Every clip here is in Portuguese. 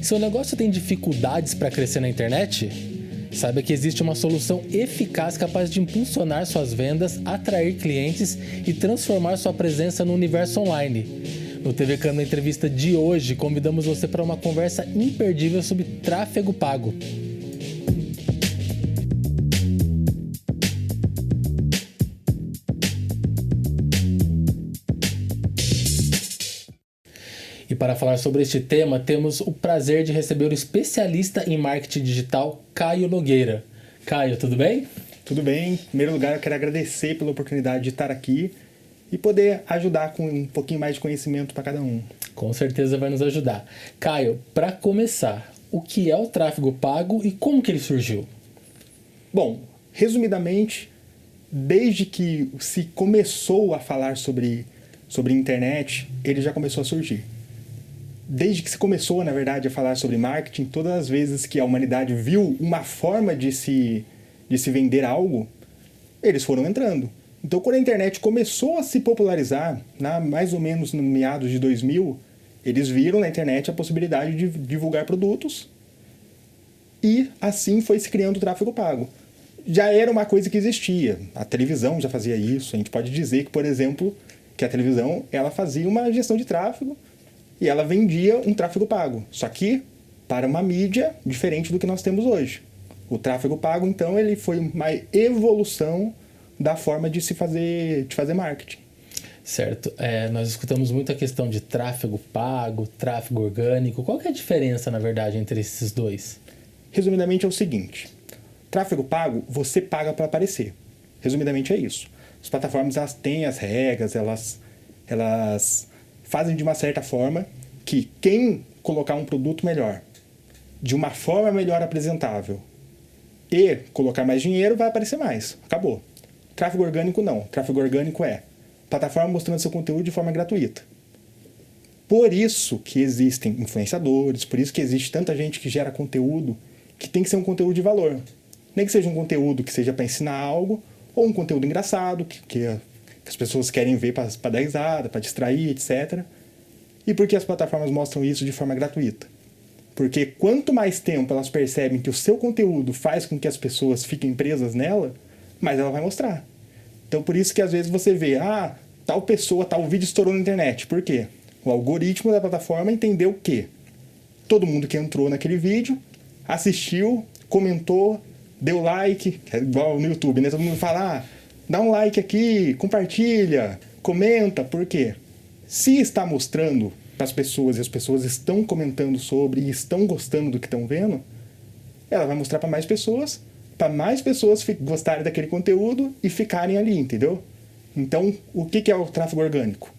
Seu negócio tem dificuldades para crescer na internet? Saiba que existe uma solução eficaz capaz de impulsionar suas vendas, atrair clientes e transformar sua presença no universo online. No TV Cam, na entrevista de hoje, convidamos você para uma conversa imperdível sobre tráfego pago. E para falar sobre este tema, temos o prazer de receber o especialista em marketing digital, Caio Nogueira. Caio, tudo bem? Tudo bem. Em primeiro lugar, eu quero agradecer pela oportunidade de estar aqui e poder ajudar com um pouquinho mais de conhecimento para cada um. Com certeza vai nos ajudar. Caio, para começar, o que é o tráfego pago e como que ele surgiu? Bom, resumidamente, desde que se começou a falar sobre internet, ele já começou a surgir. Desde que se começou, na verdade, a falar sobre marketing, todas as vezes que a humanidade viu uma forma de se vender algo, eles foram entrando. Então, quando a internet começou a se popularizar, mais ou menos no meados de 2000, eles viram na internet a possibilidade de divulgar produtos e assim foi se criando o tráfego pago. Já era uma coisa que existia, a televisão já fazia isso, a gente pode dizer que, por exemplo, que a televisão ela fazia uma gestão de tráfego e ela vendia um tráfego pago, só que para uma mídia diferente do que nós temos hoje. O tráfego pago, então, ele foi uma evolução da forma de se fazer marketing. Certo. Nós escutamos muito a questão de tráfego pago, tráfego orgânico. Qual que é a diferença, na verdade, entre esses dois? Resumidamente é o seguinte, tráfego pago, você paga para aparecer. Resumidamente é isso. As plataformas elas têm as regras, elas fazem de uma certa forma que quem colocar um produto melhor, de uma forma melhor apresentável e colocar mais dinheiro, vai aparecer mais. Acabou. Tráfego orgânico não. Tráfego orgânico é plataforma mostrando seu conteúdo de forma gratuita. Por isso que existem influenciadores, por isso que existe tanta gente que gera conteúdo que tem que ser um conteúdo de valor. Nem que seja um conteúdo que seja para ensinar algo, ou um conteúdo engraçado, que as pessoas querem ver para dar risada, para distrair, etc. E por que as plataformas mostram isso de forma gratuita? Porque quanto mais tempo elas percebem que o seu conteúdo faz com que as pessoas fiquem presas nela, mais ela vai mostrar. Então por isso que às vezes você vê, tal pessoa, tal vídeo estourou na internet. Por quê? O algoritmo da plataforma entendeu que todo mundo que entrou naquele vídeo, assistiu, comentou, deu like, é igual no YouTube, né? Todo mundo fala, dá um like aqui, compartilha, comenta. Por quê? Se está mostrando para as pessoas e as pessoas estão comentando sobre e estão gostando do que estão vendo, ela vai mostrar para mais pessoas gostarem daquele conteúdo e ficarem ali, entendeu? Então, o que é o tráfego orgânico?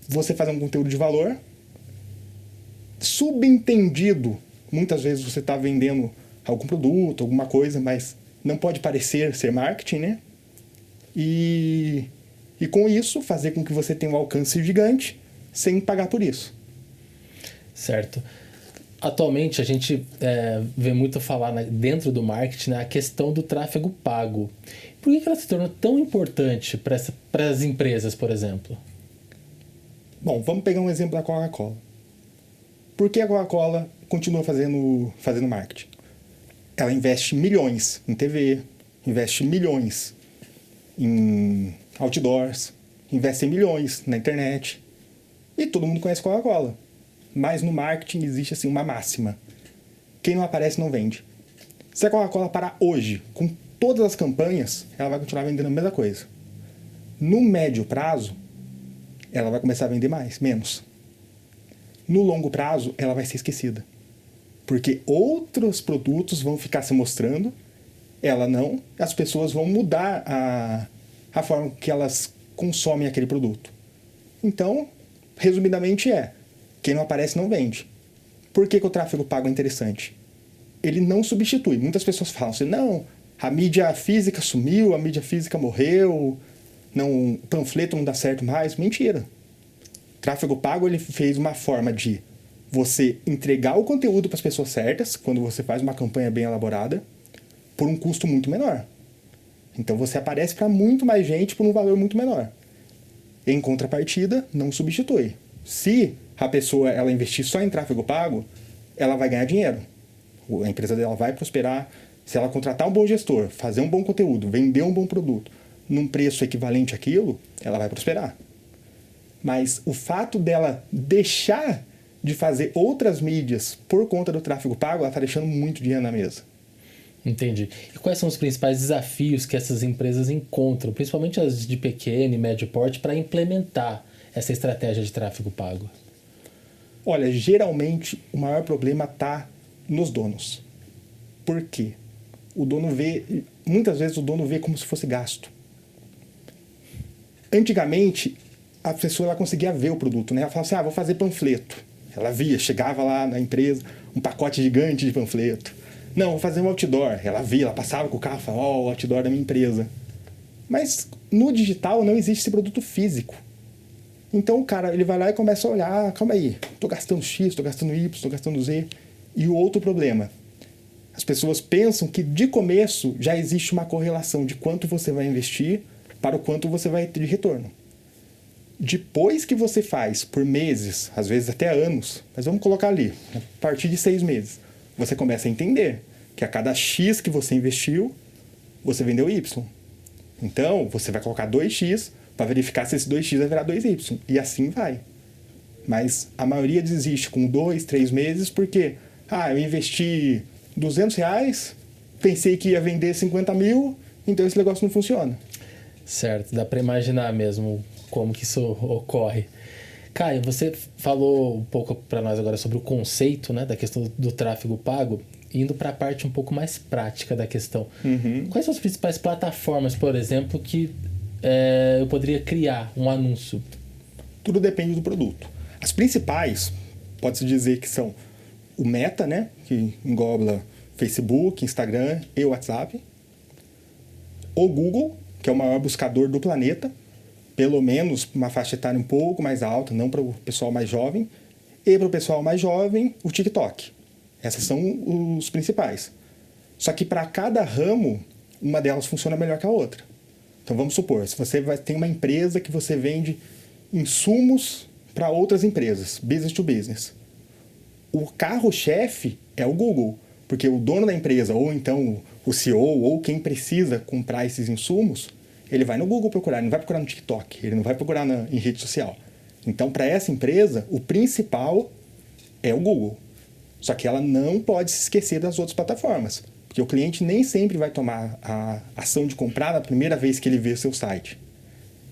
Você fazer um conteúdo de valor, subentendido, muitas vezes você está vendendo algum produto, alguma coisa, mas não pode parecer ser marketing, né? E com isso, fazer com que você tenha um alcance gigante sem pagar por isso. Certo. Atualmente, a gente vê muito falar dentro do marketing, a questão do tráfego pago. Por que ela se tornou tão importante para as empresas, por exemplo? Bom, vamos pegar um exemplo da Coca-Cola. Por que a Coca-Cola continua fazendo marketing? Ela investe milhões em TV, investe milhões em outdoors, investe milhões na internet. E todo mundo conhece Coca-Cola. Mas no marketing existe assim uma máxima. Quem não aparece não vende. Se a Coca-Cola parar hoje, com todas as campanhas, ela vai continuar vendendo a mesma coisa. No médio prazo, ela vai começar a vender menos. No longo prazo, ela vai ser esquecida. Porque outros produtos vão ficar se mostrando, ela não, as pessoas vão mudar a forma que elas consomem aquele produto. Então, resumidamente quem não aparece não vende. Por que o tráfego pago é interessante? Ele não substitui. Muitas pessoas falam assim, não, a mídia física sumiu, a mídia física morreu, não, o panfleto não dá certo mais. Mentira. O tráfego pago ele fez uma forma de você entregar o conteúdo para as pessoas certas, quando você faz uma campanha bem elaborada, por um custo muito menor. Então você aparece para muito mais gente por um valor muito menor. Em contrapartida, não substitui. Se a pessoa ela investir só em tráfego pago, ela vai ganhar dinheiro. A empresa dela vai prosperar. Se ela contratar um bom gestor, fazer um bom conteúdo, vender um bom produto num preço equivalente àquilo, ela vai prosperar. Mas o fato dela deixar de fazer outras mídias por conta do tráfego pago, ela está deixando muito dinheiro na mesa. Entendi. E quais são os principais desafios que essas empresas encontram, principalmente as de pequeno e médio porte, para implementar essa estratégia de tráfego pago? Olha, geralmente o maior problema está nos donos. Por quê? Muitas vezes o dono vê como se fosse gasto. Antigamente, a pessoa ela conseguia ver o produto, né? Ela falava assim, vou fazer panfleto. Ela via, chegava lá na empresa, um pacote gigante de panfleto. Não, vou fazer um outdoor. Ela via, ela passava com o carro e falava, o outdoor da minha empresa. Mas no digital não existe esse produto físico. Então o cara, ele vai lá e começa a olhar, calma aí, estou gastando X, estou gastando Y, estou gastando Z. E o outro problema, as pessoas pensam que de começo já existe uma correlação de quanto você vai investir para o quanto você vai ter de retorno. Depois que você faz por meses, às vezes até anos, mas vamos colocar ali, a partir de 6 meses, você começa a entender que a cada X que você investiu, você vendeu Y. Então, você vai colocar 2X para verificar se esse 2X vai virar 2Y. E assim vai. Mas a maioria desiste com 2, 3 meses porque, eu investi R$200, pensei que ia vender 50 mil, então esse negócio não funciona. Certo, dá para imaginar mesmo como que isso ocorre. Caio, você falou um pouco para nós agora sobre o conceito, né, da questão do tráfego pago, indo para a parte um pouco mais prática da questão. Quais são as principais plataformas, por exemplo, que eu poderia criar um anúncio? Tudo depende do produto. As principais, pode-se dizer que são o Meta, né, que engloba Facebook, Instagram e WhatsApp. O Google, que é o maior buscador do planeta, pelo menos uma faixa etária um pouco mais alta, não para o pessoal mais jovem. E para o pessoal mais jovem, o TikTok. Essas são os principais. Só que para cada ramo, uma delas funciona melhor que a outra. Então vamos supor, se você tem uma empresa que você vende insumos para outras empresas, business to business. O carro-chefe é o Google, porque o dono da empresa, ou então o CEO, ou quem precisa comprar esses insumos, ele vai no Google procurar, ele não vai procurar no TikTok, ele não vai procurar em rede social. Então, para essa empresa, o principal é o Google. Só que ela não pode se esquecer das outras plataformas, porque o cliente nem sempre vai tomar a ação de comprar na primeira vez que ele vê seu site.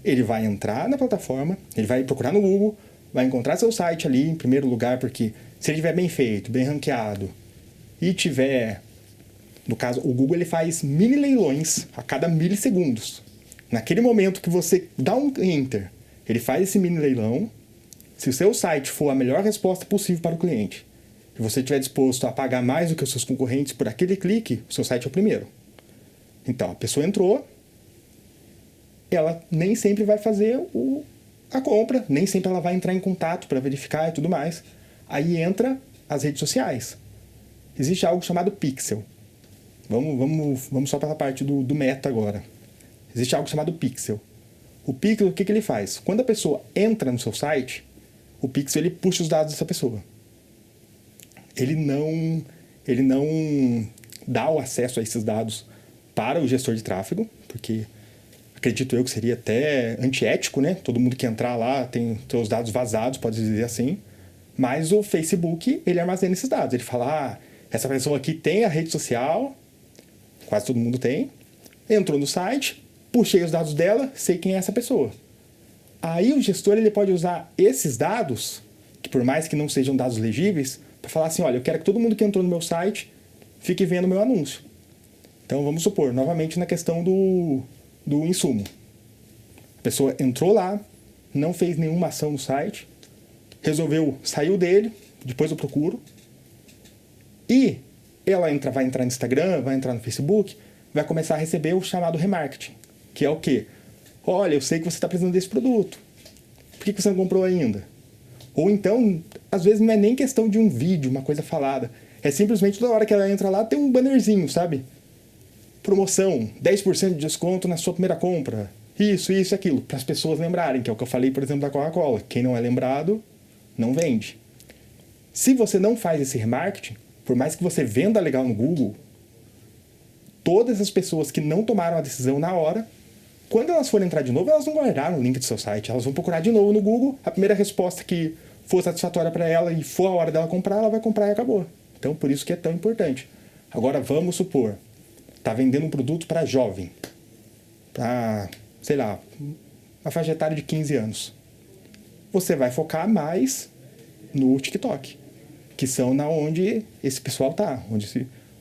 Ele vai entrar na plataforma, ele vai procurar no Google, vai encontrar seu site ali em primeiro lugar, porque se ele estiver bem feito, bem ranqueado, e tiver... No caso, o Google ele faz mini leilões a cada milissegundos. Naquele momento que você dá um enter, ele faz esse mini leilão. Se o seu site for a melhor resposta possível para o cliente, e você estiver disposto a pagar mais do que os seus concorrentes por aquele clique, o seu site é o primeiro. Então, a pessoa entrou, ela nem sempre vai fazer a compra, nem sempre ela vai entrar em contato para verificar e tudo mais. Aí entra as redes sociais. Existe algo chamado pixel. Vamos só para a parte do Meta agora. Existe algo chamado pixel. O pixel, o que ele faz? Quando a pessoa entra no seu site, o pixel ele puxa os dados dessa pessoa. Ele não dá o acesso a esses dados para o gestor de tráfego, porque acredito eu que seria até antiético, né? Todo mundo que entrar lá tem seus dados vazados, pode dizer assim. Mas o Facebook, ele armazena esses dados. Ele fala, essa pessoa aqui tem a rede social, quase todo mundo tem, entrou no site, puxei os dados dela, sei quem é essa pessoa. Aí o gestor ele pode usar esses dados, que por mais que não sejam dados legíveis, para falar assim, olha, eu quero que todo mundo que entrou no meu site fique vendo o meu anúncio. Então vamos supor, novamente na questão do insumo. A pessoa entrou lá, não fez nenhuma ação no site, saiu dele, depois eu procuro, e ela vai entrar no Instagram, vai entrar no Facebook, vai começar a receber o chamado remarketing, que é o quê? Olha, eu sei que você está precisando desse produto. Por que você não comprou ainda? Ou então, às vezes não é nem questão de um vídeo, uma coisa falada. É simplesmente toda hora que ela entra lá, tem um bannerzinho, sabe? Promoção, 10% de desconto na sua primeira compra. Isso e aquilo. Para as pessoas lembrarem, que é o que eu falei, por exemplo, da Coca-Cola. Quem não é lembrado, não vende. Se você não faz esse remarketing, por mais que você venda legal no Google, todas as pessoas que não tomaram a decisão na hora, quando elas forem entrar de novo, elas não guardaram o link do seu site. Elas vão procurar de novo no Google. A primeira resposta que for satisfatória para ela e for a hora dela comprar, ela vai comprar e acabou. Então, por isso que é tão importante. Agora, vamos supor, tá vendendo um produto para jovem, para, sei lá, uma faixa etária de 15 anos. Você vai focar mais no TikTok, que são na onde esse pessoal tá, onde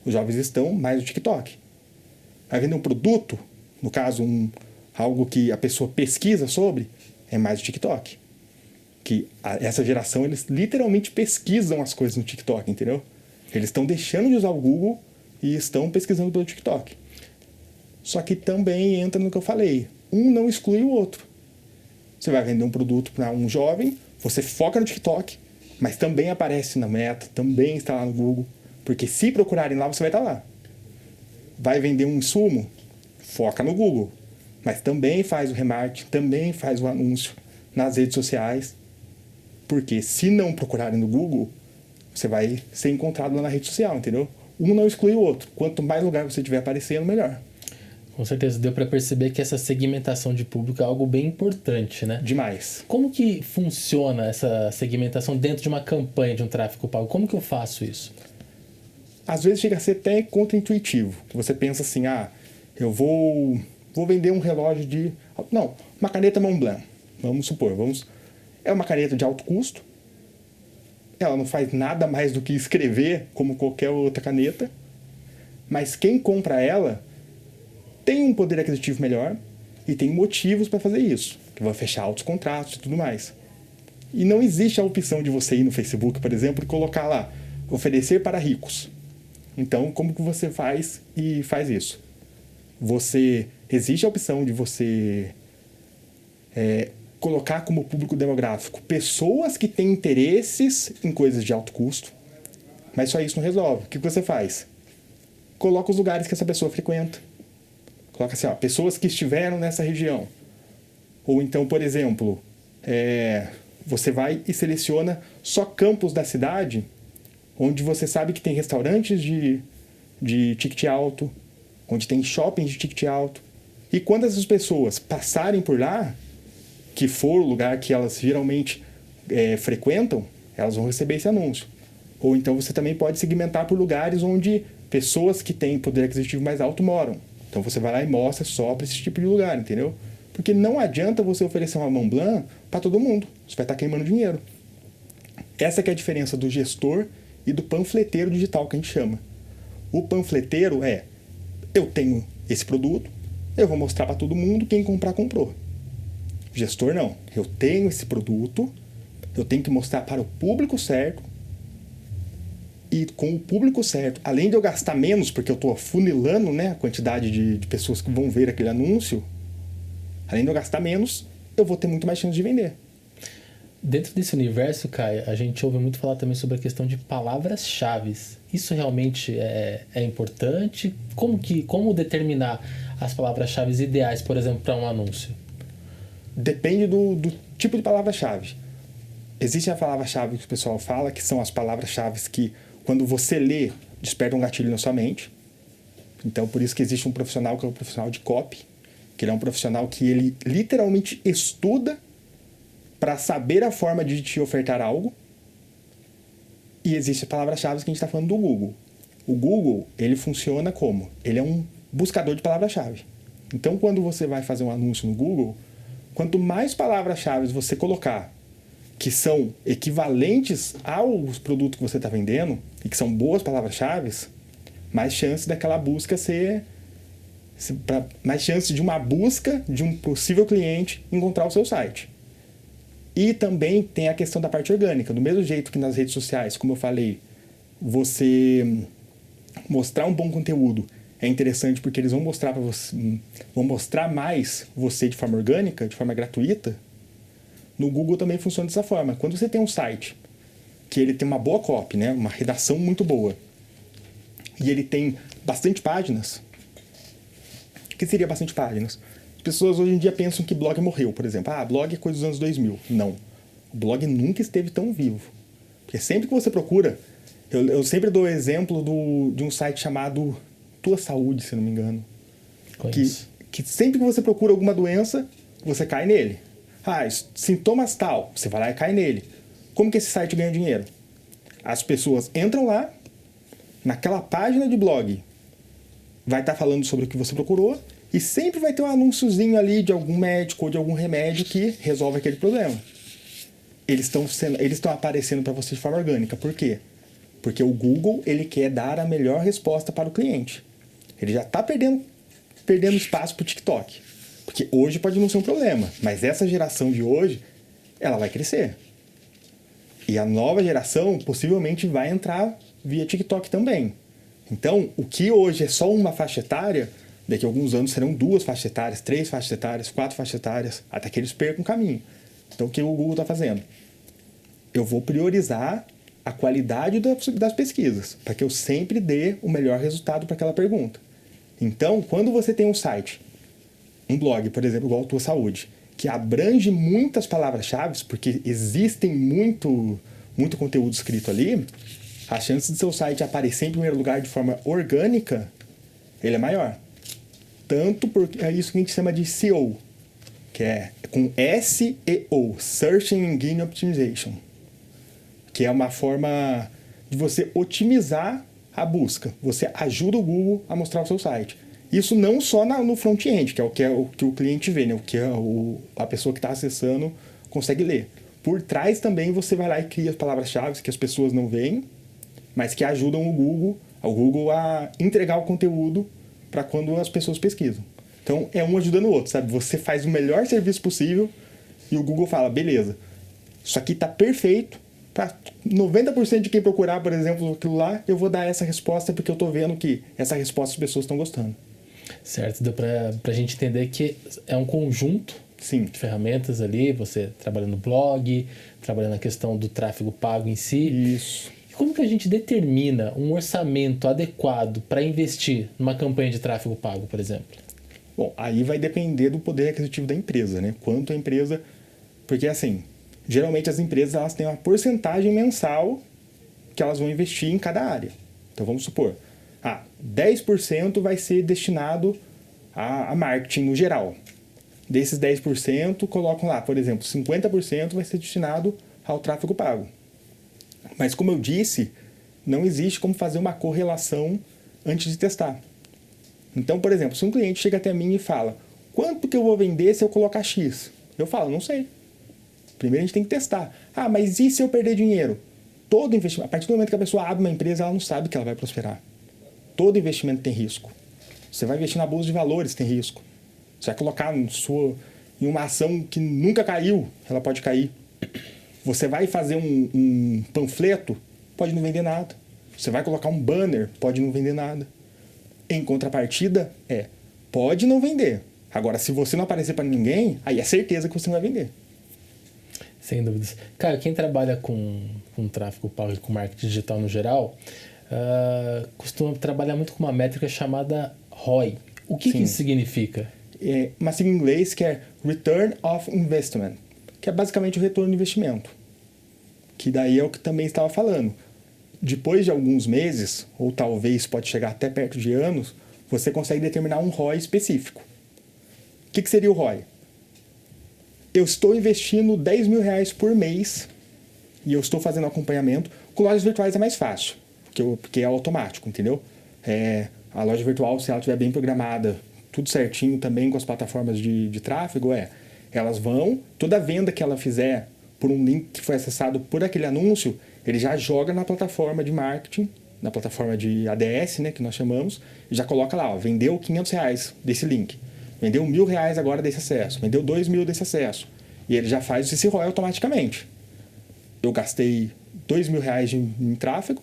os jovens estão mais no TikTok. Vai vender um produto, no caso, algo que a pessoa pesquisa sobre, é mais o TikTok. Que essa geração, eles literalmente pesquisam as coisas no TikTok, entendeu? Eles estão deixando de usar o Google e estão pesquisando pelo TikTok. Só que também entra no que eu falei. Um não exclui o outro. Você vai vender um produto para um jovem, você foca no TikTok, mas também aparece na Meta, também está lá no Google. Porque se procurarem lá, você vai estar lá. Vai vender um insumo, foca no Google. Mas também faz o remarketing, também faz o anúncio nas redes sociais. Porque se não procurarem no Google, você vai ser encontrado lá na rede social, entendeu? Um não exclui o outro. Quanto mais lugar você tiver aparecendo, melhor. Com certeza, deu para perceber que essa segmentação de público é algo bem importante, né? Demais. Como que funciona essa segmentação dentro de uma campanha de um tráfego pago? Como que eu faço isso? Às vezes chega a ser até contra-intuitivo. Você pensa assim, eu vou vender um relógio de... Não, uma caneta Montblanc. Vamos supor, é uma caneta de alto custo. Ela não faz nada mais do que escrever como qualquer outra caneta. Mas quem compra ela tem um poder aquisitivo melhor e tem motivos para fazer isso. Que vai fechar altos contratos e tudo mais. E não existe a opção de você ir no Facebook, por exemplo, e colocar lá, oferecer para ricos. Então, como que você faz e faz isso? Existe a opção de você colocar como público demográfico pessoas que têm interesses em coisas de alto custo, mas só isso não resolve. O que você faz? Coloca os lugares que essa pessoa frequenta. Coloca assim, pessoas que estiveram nessa região. Ou então, por exemplo, você vai e seleciona só campos da cidade onde você sabe que tem restaurantes de ticket alto, onde tem shoppings de ticket alto. E quando essas pessoas passarem por lá, que for o lugar que elas geralmente frequentam, elas vão receber esse anúncio. Ou então você também pode segmentar por lugares onde pessoas que têm poder aquisitivo mais alto moram. Então você vai lá e mostra só para esse tipo de lugar, entendeu? Porque não adianta você oferecer uma Montblanc para todo mundo. Você vai estar queimando dinheiro. Essa que é a diferença do gestor e do panfleteiro digital, que a gente chama. O panfleteiro eu tenho esse produto, eu vou mostrar para todo mundo, quem comprar, comprou. O gestor não. Eu tenho esse produto, eu tenho que mostrar para o público certo, e com o público certo, além de eu gastar menos, porque eu estou afunilando, né, a quantidade de pessoas que vão ver aquele anúncio, além de eu gastar menos, eu vou ter muito mais chance de vender. Dentro desse universo, Caio, a gente ouve muito falar também sobre a questão de palavras-chave. Isso realmente é importante? Como determinar as palavras-chave ideais, por exemplo, para um anúncio? Depende do tipo de palavra-chave. Existe a palavra-chave que o pessoal fala, que são as palavras-chave que, quando você lê, desperta um gatilho na sua mente. Então, por isso que existe um profissional que é o profissional de copy, que ele é um profissional que ele literalmente estuda para saber a forma de te ofertar algo. E existe a palavra-chave que a gente está falando do Google. O Google, ele funciona como? Ele é um buscador de palavra-chave. Então, quando você vai fazer um anúncio no Google, quanto mais palavras-chave você colocar que são equivalentes aos produtos que você está vendendo e que são boas palavras-chave, mais chance daquela busca mais chance de uma busca de um possível cliente encontrar o seu site. E também tem a questão da parte orgânica. Do mesmo jeito que nas redes sociais, como eu falei, você mostrar um bom conteúdo é interessante porque eles vão mostrar para você, vão mostrar mais você de forma orgânica, de forma gratuita. No Google também funciona dessa forma. Quando você tem um site que ele tem uma boa copy, né, uma redação muito boa, e ele tem bastante páginas, o que seria bastante páginas? As pessoas hoje em dia pensam que blog morreu, por exemplo. Blog é coisa dos anos 2000. Não. O blog nunca esteve tão vivo. Porque sempre que você procura, eu sempre dou o exemplo de um site chamado Tua Saúde, se não me engano. Que sempre que você procura alguma doença, você cai nele. Sintomas tal, você vai lá e cai nele. Como que esse site ganha dinheiro? As pessoas entram lá, naquela página de blog, vai estar falando sobre o que você procurou, e sempre vai ter um anúnciozinho ali de algum médico ou de algum remédio que resolve aquele problema. Eles estão aparecendo para você de forma orgânica. Por quê? Porque o Google ele quer dar a melhor resposta para o cliente. Ele já está perdendo espaço para o TikTok. Porque hoje pode não ser um problema, mas essa geração de hoje, ela vai crescer. E a nova geração possivelmente vai entrar via TikTok também. Então, o que hoje é só uma faixa etária, daqui a alguns anos serão 2 faixas etárias, 3 faixas etárias, 4 faixas etárias, até que eles percam o caminho. Então, o que o Google está fazendo? Eu vou priorizar a qualidade das pesquisas, para que eu sempre dê o melhor resultado para aquela pergunta. Então, quando você tem um site, um blog, por exemplo, igual a Tua Saúde, que abrange muitas palavras-chave, porque existem muito conteúdo escrito ali, a chance de seu site aparecer em primeiro lugar de forma orgânica, ele é maior. Tanto porque é isso que a gente chama de SEO, que é com SEO, Search Engine Optimization, que é uma forma de você otimizar a busca. Você ajuda o Google a mostrar o seu site. Isso não só no front-end, que é o que o cliente vê, né? O que a pessoa que está acessando consegue ler. Por trás também você vai lá e cria as palavras-chave que as pessoas não veem, mas que ajudam o Google a entregar o conteúdo para quando as pessoas pesquisam. Então, é um ajudando o outro, sabe? Você faz o melhor serviço possível e o Google fala, beleza, isso aqui está perfeito, para 90% de quem procurar, por exemplo, aquilo lá, eu vou dar essa resposta porque eu estou vendo que essa resposta as pessoas estão gostando. Certo, deu para a gente entender que é um conjunto Sim. de ferramentas ali, você trabalhando no blog, trabalhando na questão do tráfego pago em si. Isso. E como que a gente determina um orçamento adequado para investir numa campanha de tráfego pago, por exemplo? Bom, aí vai depender do poder aquisitivo da empresa, né? Quanto a empresa... Porque, assim, geralmente as empresas elas têm uma porcentagem mensal que elas vão investir em cada área. Então, vamos supor, 10% vai ser destinado a marketing no geral. Desses 10%, colocam lá, por exemplo, 50% vai ser destinado ao tráfego pago. Mas, como eu disse, não existe como fazer uma correlação antes de testar. Então, por exemplo, se um cliente chega até mim e fala, quanto que eu vou vender se eu colocar X? Eu falo, não sei. Primeiro a gente tem que testar. Mas e se eu perder dinheiro? Todo investimento, a partir do momento que a pessoa abre uma empresa, ela não sabe que ela vai prosperar. Todo investimento tem risco. Você vai investir na bolsa de valores, tem risco. Você vai colocar em uma ação que nunca caiu, ela pode cair. Você vai fazer um panfleto, pode não vender nada. Você vai colocar um banner, pode não vender nada. Em contrapartida, pode não vender. Agora, se você não aparecer para ninguém, aí é certeza que você não vai vender. Sem dúvidas. Cara, quem trabalha com tráfego pago e com marketing digital no geral, costuma trabalhar muito com uma métrica chamada ROI. O que isso significa? É uma sigla em inglês que é Return of Investment, que é basicamente o retorno do investimento. Que daí é o que também estava falando. Depois de alguns meses, ou talvez pode chegar até perto de anos, você consegue determinar um ROI específico. O que seria o ROI? Eu estou investindo 10 mil reais por mês e eu estou fazendo acompanhamento. Com lojas virtuais é mais fácil, porque é automático, entendeu? A loja virtual, se ela estiver bem programada, tudo certinho também com as plataformas de tráfego, elas vão, toda venda que ela fizer por um link que foi acessado por aquele anúncio, ele já joga na plataforma de marketing, na plataforma de ADS, né, que nós chamamos, e já coloca lá, vendeu 500 reais desse link, vendeu 1.000 reais agora desse acesso, vendeu 2.000 desse acesso, e ele já faz esse ROI automaticamente. Eu gastei 2.000 reais em tráfego,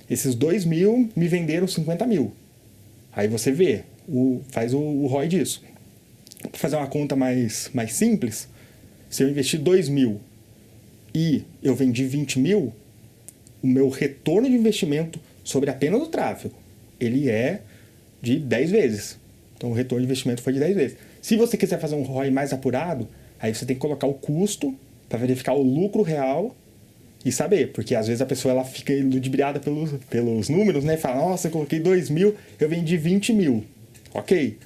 esses 2.000 me venderam 50 mil. Aí você vê, faz o ROI disso. Para fazer uma conta mais simples, se eu investir 2.000 e eu vendi 20 mil, o meu retorno de investimento sobre apenas o tráfego, ele é de 10 vezes. Então, o retorno de investimento foi de 10 vezes. Se você quiser fazer um ROI mais apurado, aí você tem que colocar o custo para verificar o lucro real e saber, porque às vezes a pessoa ela fica ludibriada pelos números, né? Fala, nossa, eu coloquei 2 mil, eu vendi 20 mil. Ok.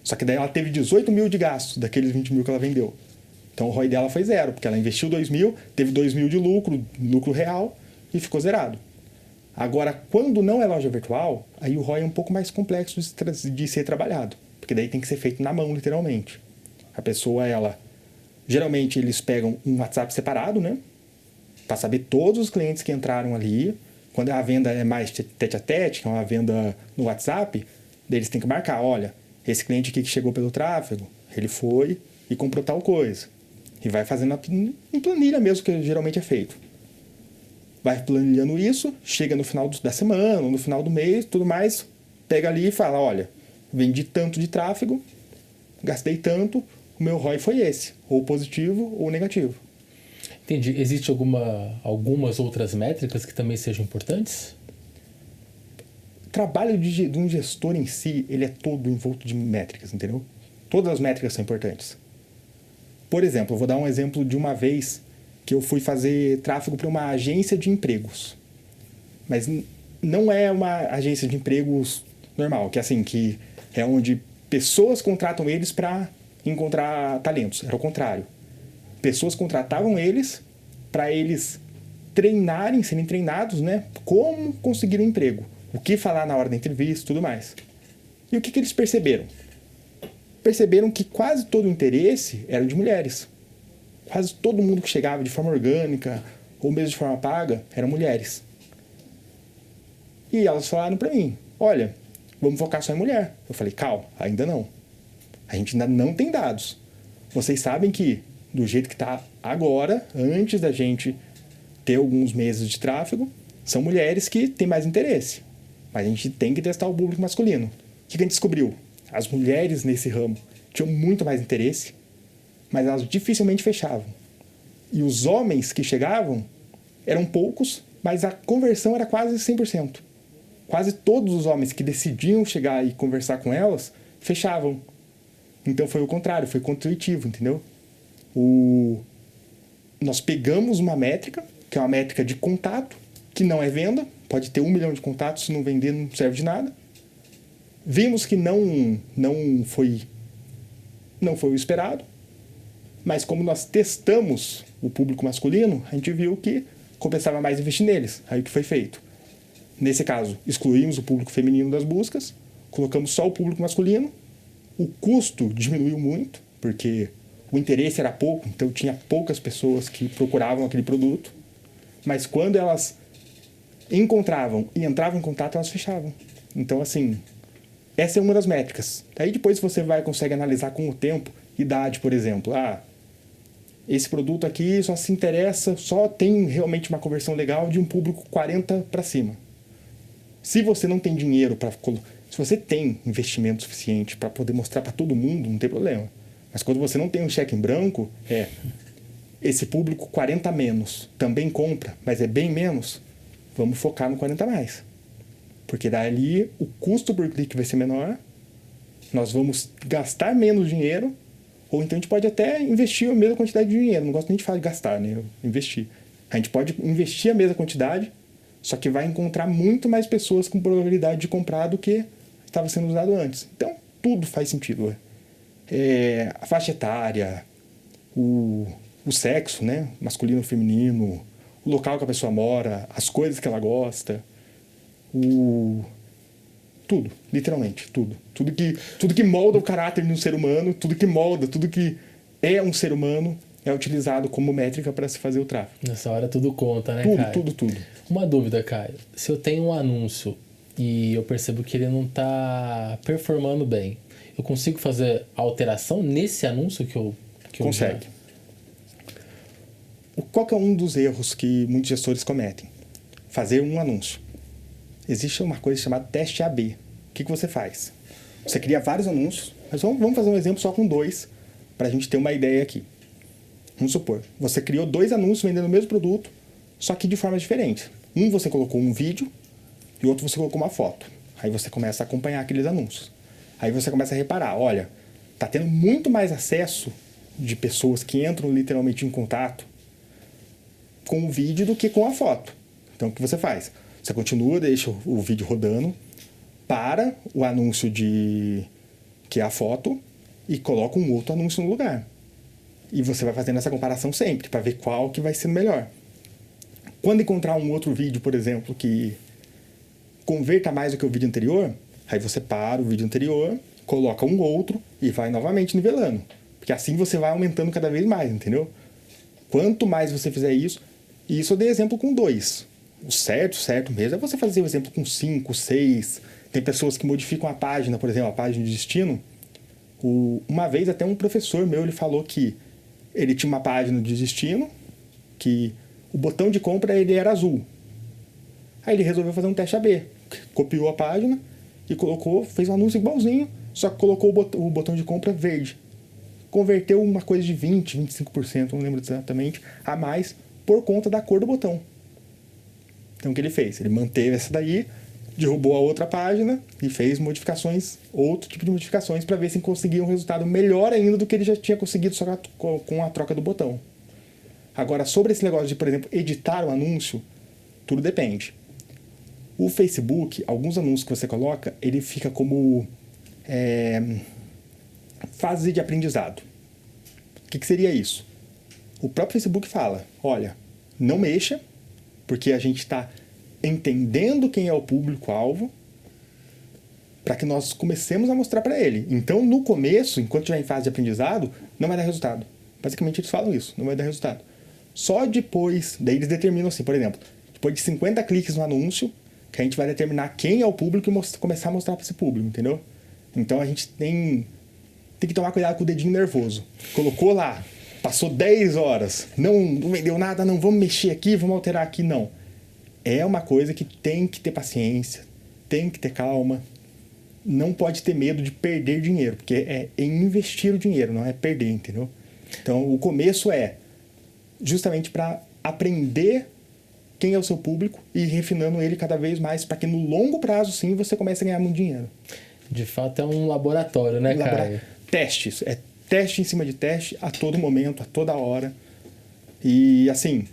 Só que daí ela teve 18 mil de gasto daqueles 20 mil que ela vendeu. Então o ROI dela foi zero, porque ela investiu 2 mil, teve 2 mil de lucro real, e ficou zerado. Agora, quando não é loja virtual, aí o ROI é um pouco mais complexo de ser trabalhado, porque daí tem que ser feito na mão, literalmente. A pessoa, geralmente eles pegam um WhatsApp separado, né? Para saber todos os clientes que entraram ali. Quando a venda é mais tete a tete, que é uma venda no WhatsApp, eles têm que marcar, olha, esse cliente aqui que chegou pelo tráfego, ele foi e comprou tal coisa. E vai fazendo em planilha mesmo, que geralmente é feito. Vai planilhando isso, chega no final da semana, no final do mês, tudo mais, pega ali e fala, olha, vendi tanto de tráfego, gastei tanto, o meu ROI foi esse, ou positivo ou negativo. Entendi. Existe algumas outras métricas que também sejam importantes? O trabalho de um gestor em si, ele é todo envolto de métricas, entendeu? Todas as métricas são importantes. Por exemplo, eu vou dar um exemplo de uma vez que eu fui fazer tráfego para uma agência de empregos. Mas não é uma agência de empregos normal, que é onde pessoas contratam eles para encontrar talentos. Era o contrário. Pessoas contratavam eles para eles serem treinados, né? Como conseguir um emprego, o que falar na hora da entrevista e tudo mais. E o que eles perceberam? Perceberam que quase todo o interesse era de mulheres. Quase todo mundo que chegava de forma orgânica ou mesmo de forma paga eram mulheres. E elas falaram para mim, olha, vamos focar só em mulher. Eu falei, calma, ainda não. A gente ainda não tem dados. Vocês sabem que do jeito que está agora, antes da gente ter alguns meses de tráfego, são mulheres que têm mais interesse. Mas a gente tem que testar o público masculino. O que a gente descobriu? As mulheres nesse ramo tinham muito mais interesse, mas elas dificilmente fechavam. E os homens que chegavam eram poucos, mas a conversão era quase 100%. Quase todos os homens que decidiam chegar e conversar com elas, fechavam. Então foi o contrário, foi contra-intuitivo, entendeu? Nós pegamos uma métrica, que é uma métrica de contato, que não é venda, pode ter 1 milhão de contatos, se não vender não serve de nada. Vimos que não foi o esperado, mas como nós testamos o público masculino, a gente viu que compensava mais investir neles. Aí o que foi feito? Nesse caso, excluímos o público feminino das buscas, colocamos só o público masculino, o custo diminuiu muito, porque o interesse era pouco, então tinha poucas pessoas que procuravam aquele produto, mas quando elas encontravam e entravam em contato, elas fechavam. Então, essa é uma das métricas. Aí depois você consegue analisar com o tempo, idade, por exemplo. Esse produto aqui só tem realmente uma conversão legal de um público 40 para cima. Se você não tem dinheiro se você tem investimento suficiente para poder mostrar para todo mundo, não tem problema. Mas quando você não tem um cheque em branco, esse público 40 menos também compra, mas é bem menos, vamos focar no 40 mais. Porque dali o custo por clique vai ser menor, nós vamos gastar menos dinheiro, ou então a gente pode até investir a mesma quantidade de dinheiro. Não gosto nem de falar de gastar, né? Investir. A gente pode investir a mesma quantidade, só que vai encontrar muito mais pessoas com probabilidade de comprar do que estava sendo usado antes. Então, tudo faz sentido. A faixa etária, o sexo, né? Masculino ou feminino, o local que a pessoa mora, as coisas que ela gosta, tudo, literalmente, tudo. Tudo que molda o caráter de um ser humano, tudo que é um ser humano é utilizado como métrica para se fazer o tráfego. Nessa hora tudo conta, né, Caio? Tudo. Uma dúvida, Caio. Se eu tenho um anúncio e eu percebo que ele não está performando bem, eu consigo fazer alteração nesse anúncio que eu consegue. Qual que é um dos erros que muitos gestores cometem? Fazer um anúncio. Existe uma coisa chamada teste AB. O que você faz? Você cria vários anúncios, mas vamos fazer um exemplo só com 2, para a gente ter uma ideia aqui. Vamos supor, você criou 2 anúncios vendendo o mesmo produto, só que de formas diferentes. Um você colocou um vídeo e o outro você colocou uma foto. Aí você começa a acompanhar aqueles anúncios. Aí você começa a reparar, olha, tá tendo muito mais acesso de pessoas que entram literalmente em contato com o vídeo do que com a foto. Então, o que você faz? Você continua, deixa o vídeo rodando, para o anúncio que é a foto e coloca um outro anúncio no lugar. E você vai fazendo essa comparação sempre, para ver qual que vai ser melhor. Quando encontrar um outro vídeo, por exemplo, que converta mais do que o vídeo anterior, aí você para o vídeo anterior, coloca um outro e vai novamente nivelando. Porque assim você vai aumentando cada vez mais, entendeu? Quanto mais você fizer isso, e isso eu dei exemplo com 2. O certo mesmo é você fazer o exemplo com 5, 6. Tem pessoas que modificam a página, por exemplo, a página de destino. Uma vez até um professor meu, ele falou que ele tinha uma página de destino, que o botão de compra ele era azul. Aí ele resolveu fazer um teste AB. Copiou a página e colocou, fez um anúncio igualzinho, só que colocou o botão de compra verde. Converteu uma coisa de 20, 25%, não lembro exatamente, a mais, por conta da cor do botão. Então o que ele fez? Ele manteve essa daí, derrubou a outra página e fez modificações, outro tipo de modificações, para ver se conseguia um resultado melhor ainda do que ele já tinha conseguido só com a troca do botão. Agora, sobre esse negócio de, por exemplo, editar o anúncio, tudo depende. O Facebook, alguns anúncios que você coloca, ele fica como fase de aprendizado. O que seria isso? O próprio Facebook fala, olha, não mexa, porque a gente está entendendo quem é o público-alvo para que nós comecemos a mostrar para ele. Então, no começo, enquanto estiver em fase de aprendizado, não vai dar resultado. Basicamente, eles falam isso, não vai dar resultado. Só depois, daí eles determinam assim, por exemplo, depois de 50 cliques no anúncio, que a gente vai determinar quem é o público e começar a mostrar para esse público, entendeu? Então, a gente tem que tomar cuidado com o dedinho nervoso. Colocou lá, passou 10 horas, não vendeu nada, não, vamos mexer aqui, vamos alterar aqui, não. É uma coisa que tem que ter paciência, tem que ter calma, não pode ter medo de perder dinheiro, porque é investir o dinheiro, não é perder, entendeu? Então, o começo é justamente para aprender quem é o seu público e ir refinando ele cada vez mais, para que no longo prazo, sim, você comece a ganhar muito dinheiro. De fato, é um laboratório, né, Caio? Testes, teste em cima de teste a todo momento, a toda hora. E, assim,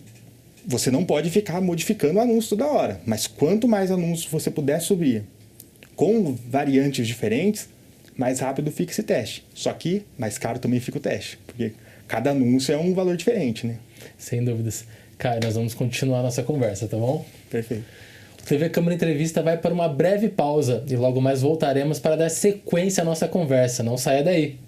você não pode ficar modificando o anúncio toda hora, mas quanto mais anúncios você puder subir com variantes diferentes, mais rápido fica esse teste. Só que mais caro também fica o teste, porque cada anúncio é um valor diferente, né? Sem dúvidas. Caio, nós vamos continuar a nossa conversa, tá bom? Perfeito. O TV Câmara Entrevista vai para uma breve pausa e logo mais voltaremos para dar sequência à nossa conversa. Não saia daí.